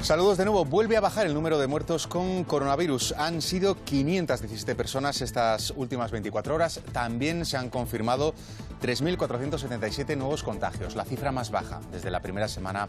Saludos de nuevo. Vuelve a bajar el número de muertos con coronavirus. Han sido 517 personas estas últimas 24 horas. También se han confirmado 3.477 nuevos contagios, la cifra más baja desde la primera semana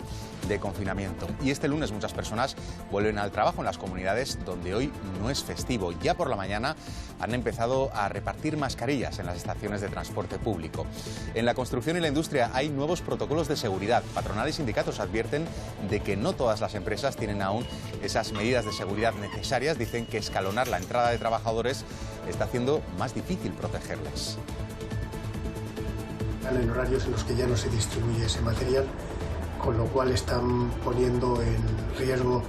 de confinamiento. Y este lunes muchas personas vuelven al trabajo en las comunidades donde hoy no es festivo. Ya por la mañana han empezado a repartir mascarillas en las estaciones de transporte público. En la construcción y la industria hay nuevos protocolos de seguridad. Patronal y sindicatos advierten de que no todas las empresas tienen aún esas medidas de seguridad necesarias. Dicen que escalonar la entrada de trabajadores está haciendo más difícil protegerles. En horarios en los que ya no se distribuye ese material, con lo cual están poniendo en riesgo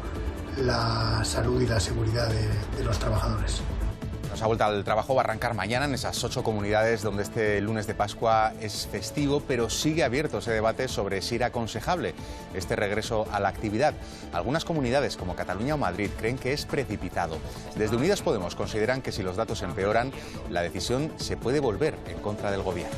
la salud y la seguridad de los trabajadores. Esa vuelta al trabajo va a arrancar mañana en esas 8 comunidades donde este lunes de Pascua es festivo, pero sigue abierto ese debate sobre si era aconsejable este regreso a la actividad. Algunas comunidades, como Cataluña o Madrid, creen que es precipitado. Desde Unidas Podemos consideran que si los datos empeoran, la decisión se puede volver en contra del gobierno.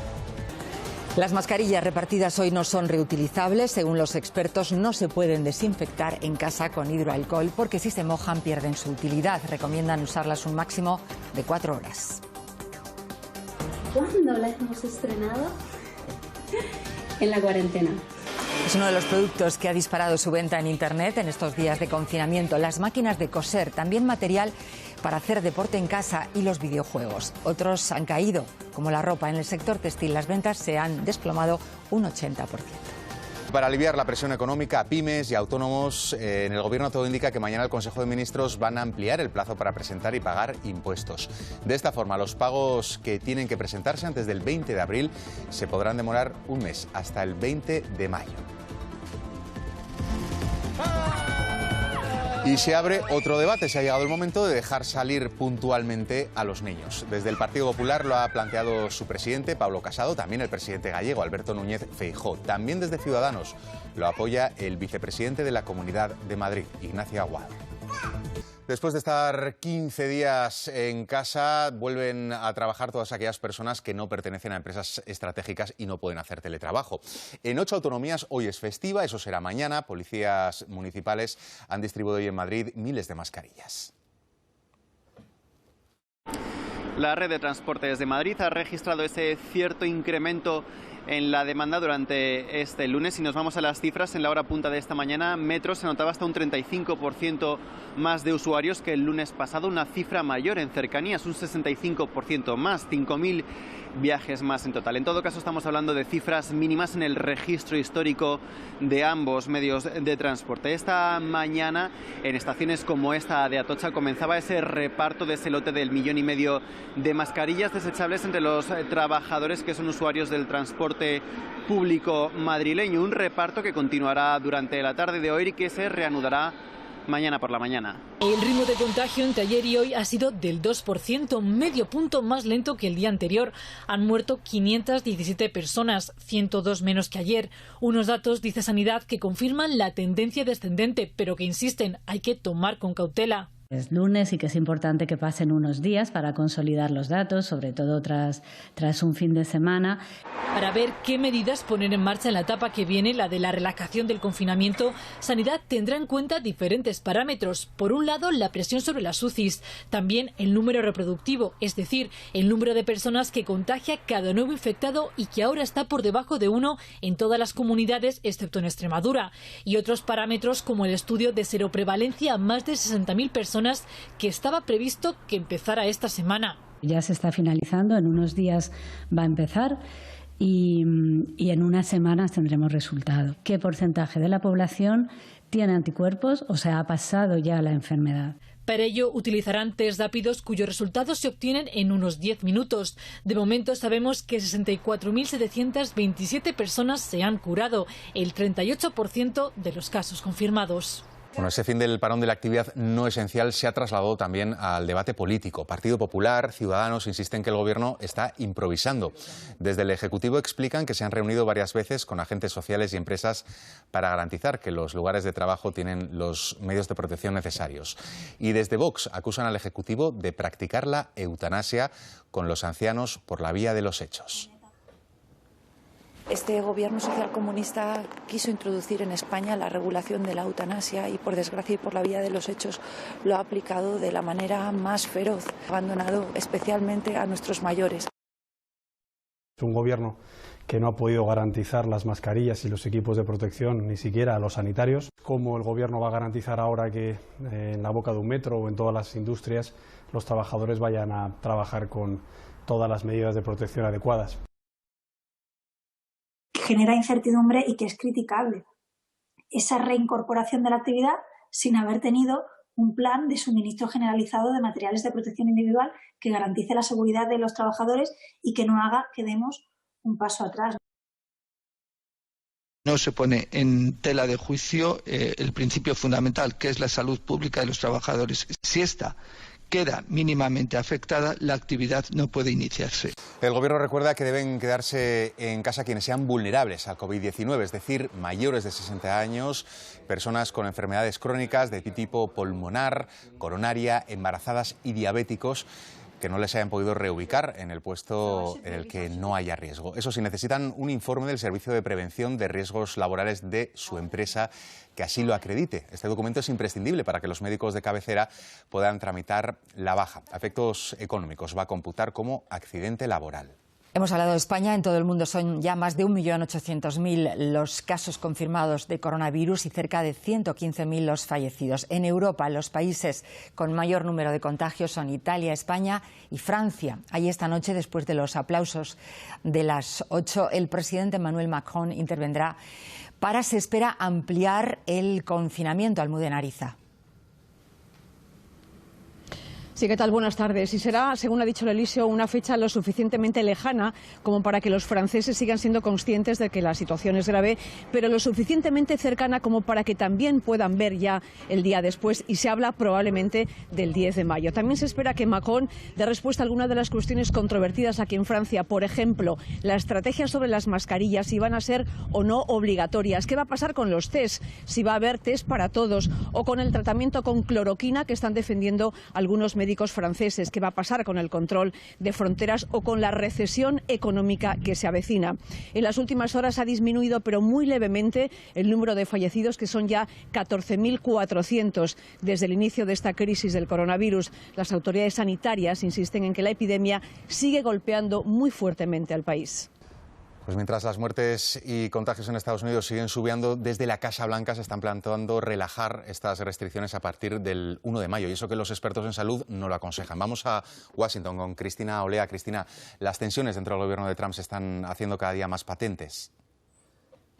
Las mascarillas repartidas hoy no son reutilizables. Según los expertos, no se pueden desinfectar en casa con hidroalcohol porque si se mojan pierden su utilidad. Recomiendan usarlas un máximo de 4 horas. ¿Cuándo la hemos estrenado? En la cuarentena. Es uno de los productos que ha disparado su venta en Internet en estos días de confinamiento. Las máquinas de coser, también material para hacer deporte en casa y los videojuegos. Otros han caído, como la ropa. En el sector textil las ventas se han desplomado un 80%. Para aliviar la presión económica a pymes y autónomos, en el Gobierno todo indica que mañana el Consejo de Ministros van a ampliar el plazo para presentar y pagar impuestos. De esta forma, los pagos que tienen que presentarse antes del 20 de abril se podrán demorar un mes, hasta el 20 de mayo. Y se abre otro debate. Se ha llegado el momento de dejar salir puntualmente a los niños. Desde el Partido Popular lo ha planteado su presidente, Pablo Casado, también el presidente gallego, Alberto Núñez Feijóo. También desde Ciudadanos lo apoya el vicepresidente de la Comunidad de Madrid, Ignacio Aguado. Después de estar 15 días en casa, vuelven a trabajar todas aquellas personas que no pertenecen a empresas estratégicas y no pueden hacer teletrabajo. En 8 autonomías hoy es festiva, eso será mañana. Policías municipales han distribuido hoy en Madrid miles de mascarillas. La red de transportes de Madrid ha registrado ese cierto incremento en la demanda durante este lunes. Si nos vamos a las cifras, en la hora punta de esta mañana, Metro se notaba hasta un 35% más de usuarios que el lunes pasado, una cifra mayor en cercanías, un 65% más, 5.000 viajes más en total. En todo caso, estamos hablando de cifras mínimas en el registro histórico de ambos medios de transporte. Esta mañana, en estaciones como esta de Atocha, comenzaba ese reparto de ese lote del 1,5 millones de mascarillas desechables entre los trabajadores que son usuarios del transporte público madrileño. Un reparto que continuará durante la tarde de hoy y que se reanudará mañana por la mañana. El ritmo de contagio entre ayer y hoy ha sido del 2%, medio punto más lento que el día anterior. Han muerto 517 personas, 102 menos que ayer. Unos datos, dice Sanidad, que confirman la tendencia descendente, pero que insisten, hay que tomar con cautela. Es lunes y que es importante que pasen unos días para consolidar los datos, sobre todo tras un fin de semana. Para ver qué medidas poner en marcha en la etapa que viene, la de la relajación del confinamiento, Sanidad tendrá en cuenta diferentes parámetros. Por un lado, la presión sobre las UCIs, también el número reproductivo, es decir, el número de personas que contagia cada nuevo infectado y que ahora está por debajo de 1 en todas las comunidades, excepto en Extremadura. Y otros parámetros como el estudio de seroprevalencia a más de 60.000 personas que estaba previsto que empezara esta semana. Ya se está finalizando, en unos días va a empezar y en unas semanas tendremos resultado. ¿Qué porcentaje de la población tiene anticuerpos o se ha pasado ya la enfermedad? Para ello utilizarán test rápidos cuyos resultados se obtienen en unos 10 minutos. De momento sabemos que 64.727 personas se han curado, el 38% de los casos confirmados. Bueno, ese fin del parón de la actividad no esencial se ha trasladado también al debate político. Partido Popular, Ciudadanos insisten que el Gobierno está improvisando. Desde el Ejecutivo explican que se han reunido varias veces con agentes sociales y empresas para garantizar que los lugares de trabajo tienen los medios de protección necesarios. Y desde Vox acusan al Ejecutivo de practicar la eutanasia con los ancianos por la vía de los hechos. Este gobierno socialcomunista quiso introducir en España la regulación de la eutanasia y, por desgracia y por la vía de los hechos, lo ha aplicado de la manera más feroz, abandonado especialmente a nuestros mayores. Es un gobierno que no ha podido garantizar las mascarillas y los equipos de protección, ni siquiera a los sanitarios. ¿Cómo el gobierno va a garantizar ahora que en la boca de un metro o en todas las industrias los trabajadores vayan a trabajar con todas las medidas de protección adecuadas? Genera incertidumbre y que es criticable esa reincorporación de la actividad sin haber tenido un plan de suministro generalizado de materiales de protección individual que garantice la seguridad de los trabajadores y que no haga que demos un paso atrás. No se pone en tela de juicio el principio fundamental, que es la salud pública de los trabajadores. Si esta queda mínimamente afectada, la actividad no puede iniciarse. El Gobierno recuerda que deben quedarse en casa quienes sean vulnerables al COVID-19, es decir, mayores de 60 años, personas con enfermedades crónicas de tipo pulmonar, coronaria, embarazadas y diabéticos, que no les hayan podido reubicar en el puesto en el que no haya riesgo. Eso sí, necesitan un informe del Servicio de Prevención de Riesgos Laborales de su empresa que así lo acredite. Este documento es imprescindible para que los médicos de cabecera puedan tramitar la baja. A efectos económicos va a computar como accidente laboral. Hemos hablado de España. En todo el mundo son ya más de 1.800.000 los casos confirmados de coronavirus y cerca de 115.000 los fallecidos. En Europa, los países con mayor número de contagios son Italia, España y Francia. Ahí esta noche, después de los aplausos de las 8, el presidente Emmanuel Macron intervendrá para, se espera, ampliar el confinamiento. Almudena Ariza. Sí, ¿qué tal? Buenas tardes. Y será, según ha dicho el Elíseo, una fecha lo suficientemente lejana como para que los franceses sigan siendo conscientes de que la situación es grave, pero lo suficientemente cercana como para que también puedan ver ya el día después, y se habla probablemente del 10 de mayo. También se espera que Macron dé respuesta a algunas de las cuestiones controvertidas aquí en Francia. Por ejemplo, la estrategia sobre las mascarillas, si van a ser o no obligatorias. ¿Qué va a pasar con los test? Si va a haber test para todos, o con el tratamiento con cloroquina que están defendiendo algunos médicos franceses. ¿Qué va a pasar con el control de fronteras o con la recesión económica que se avecina? En las últimas horas ha disminuido, pero muy levemente, el número de fallecidos, que son ya 14.400 desde el inicio de esta crisis del coronavirus. Las autoridades sanitarias insisten en que la epidemia sigue golpeando muy fuertemente al país. Pues mientras las muertes y contagios en Estados Unidos siguen subiendo, desde la Casa Blanca se están planteando relajar estas restricciones a partir del 1 de mayo. Y eso que los expertos en salud no lo aconsejan. Vamos a Washington con Cristina Olea. Cristina, las tensiones dentro del gobierno de Trump se están haciendo cada día más patentes.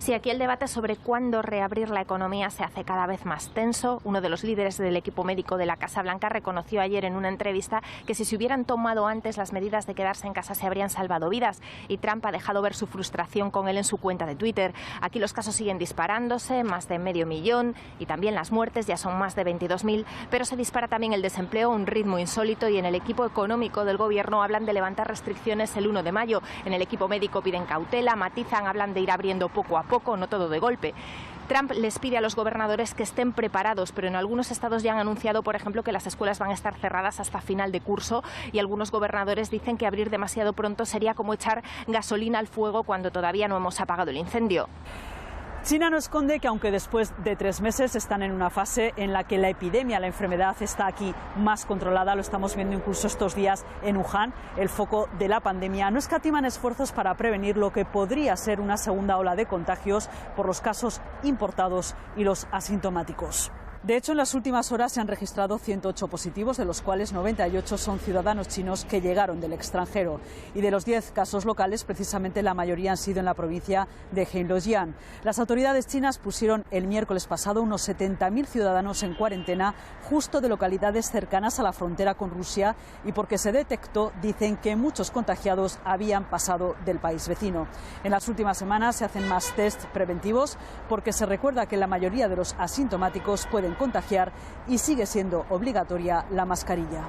Sí, aquí el debate sobre cuándo reabrir la economía se hace cada vez más tenso. Uno de los líderes del equipo médico de la Casa Blanca reconoció ayer en una entrevista que si se hubieran tomado antes las medidas de quedarse en casa se habrían salvado vidas, y Trump ha dejado ver su frustración con él en su cuenta de Twitter. Aquí los casos siguen disparándose, más de 500.000, y también las muertes ya son más de 22.000, pero se dispara también el desempleo a un ritmo insólito, y en el equipo económico del gobierno hablan de levantar restricciones el 1 de mayo. En el equipo médico piden cautela, matizan, hablan de ir abriendo poco a poco, no todo de golpe. Trump les pide a los gobernadores que estén preparados, pero en algunos estados ya han anunciado, por ejemplo, que las escuelas van a estar cerradas hasta final de curso, y algunos gobernadores dicen que abrir demasiado pronto sería como echar gasolina al fuego cuando todavía no hemos apagado el incendio. China no esconde que aunque después de 3 meses están en una fase en la que la epidemia, la enfermedad está aquí más controlada, lo estamos viendo incluso estos días en Wuhan, el foco de la pandemia, no escatiman esfuerzos para prevenir lo que podría ser una segunda ola de contagios por los casos importados y los asintomáticos. De hecho, en las últimas horas se han registrado 108 positivos, de los cuales 98 son ciudadanos chinos que llegaron del extranjero. Y de los 10 casos locales, precisamente la mayoría han sido en la provincia de Heilongjiang. Las autoridades chinas pusieron el miércoles pasado unos 70.000 ciudadanos en cuarentena, justo de localidades cercanas a la frontera con Rusia, y porque se detectó, dicen, que muchos contagiados habían pasado del país vecino. En las últimas semanas se hacen más test preventivos, porque se recuerda que la mayoría de los asintomáticos pueden contagiar, y sigue siendo obligatoria la mascarilla.